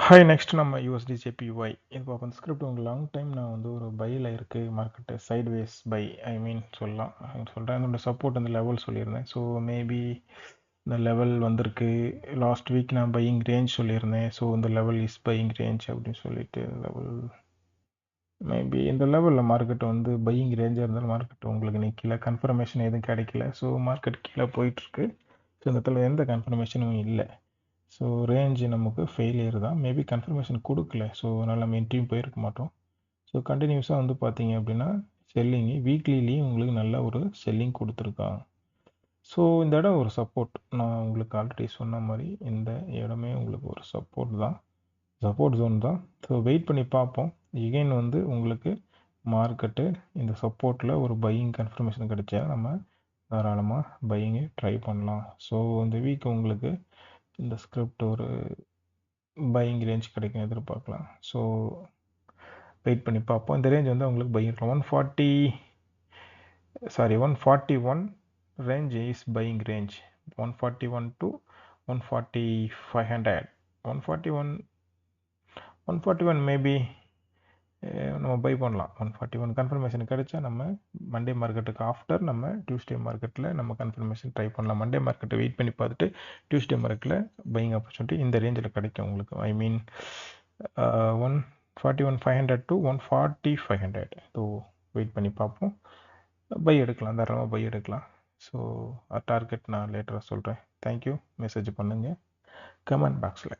Hi next நம்ம USD JPY இது பார்ப்போம். இந்த ஸ்கிரிப்ட் உங்களுக்கு லாங் டைம் நான் வந்து ஒரு பையில் இருக்குது மார்க்கெட்டு சைட்வேஸ் பை சொல்லலாம் சொல்கிறேன். என்னோட சப்போர்ட் அந்த லெவல் சொல்லியிருந்தேன். ஸோ மேபி இந்த லெவல் வந்திருக்கு. லாஸ்ட் வீக் நான் பையிங் ரேஞ்ச் சொல்லியிருந்தேன். ஸோ இந்த லெவல் இஸ் பையிங் ரேஞ்ச் அப்படின்னு சொல்லிட்டு லெவல் மேபி இந்த லெவலில் மார்க்கெட் வந்து பையிங் ரேஞ்சாக இருந்தாலும் மார்க்கெட் உங்களுக்கு நிற்கல, கன்ஃபர்மேஷன் எதுவும் கிடைக்கல. ஸோ மார்க்கெட் கீழே போயிட்டுருக்கு. ஸோ இந்த இடத்துல எந்த கன்ஃபர்மேஷனும் இல்லை. ஸோ ரேஞ்சு நமக்கு ஃபெயிலியர் தான். மேபி கன்ஃபர்மேஷன் கொடுக்கல. ஸோ அதனால் நம்ம என்ட்ரியும் போயிருக்க மாட்டோம். ஸோ கண்டினியூஸாக வந்து பார்த்தீங்க அப்படின்னா செல்லிங்கு வீக்லிலேயும் உங்களுக்கு நல்ல ஒரு செல்லிங் கொடுத்துருக்காங்க. ஸோ இந்த இடம் ஒரு சப்போர்ட். நான் உங்களுக்கு ஆல்ரெடி சொன்ன மாதிரி இந்த இடமே உங்களுக்கு ஒரு சப்போர்ட் தான், சப்போர்ட் ஜோன் தான். ஸோ வெயிட் பண்ணி பார்ப்போம். எகெயின் வந்து உங்களுக்கு மார்க்கெட்டு இந்த சப்போர்ட்டில் ஒரு பையிங் கன்ஃபர்மேஷன் கிடைச்சா நம்ம தாராளமாக பையிங்கு ட்ரை பண்ணலாம். ஸோ இந்த வீக் உங்களுக்கு இந்த ஸ்கிரிப்ட் ஒரு பையிங் ரேஞ்ச் கிடைக்கும் எதிர்பார்க்கலாம். ஸோ வெயிட் பண்ணி பார்ப்போம். இந்த ரேஞ்ச் வந்து உங்களுக்கு பையிங் இருக்கலாம். 141 range is buying range. 141 to 140,500. 141 maybe நம்ம பை பண்ணலாம். 141 கன்ஃபர்மேஷன் கிடைச்சா நம்ம மண்டே மார்க்கெட்டுக்கு ஆஃப்டர் நம்ம டியூஸ்டே மார்க்கெட்டில் நம்ம கன்ஃபர்மேஷன் ட்ரை பண்ணலாம். மண்டே மார்க்கெட்டை வெயிட் பண்ணி பார்த்துட்டு டியூஸ்டே மார்க்கெட்டில் பையிங் ஆப்பர்ச்சுனிட்டி இந்த ரேஞ்சில் கிடைக்கும் உங்களுக்கு. 141,500 to 140,500. ஸோ வெயிட் பண்ணி பார்ப்போம். பை எடுக்கலாம், தாராளமாக பை எடுக்கலாம். ஸோ டார்கெட் நான் லேட்டராக சொல்கிறேன். தேங்க்யூ. மெசேஜ் பண்ணுங்கள் கமெண்ட் பாக்ஸில்.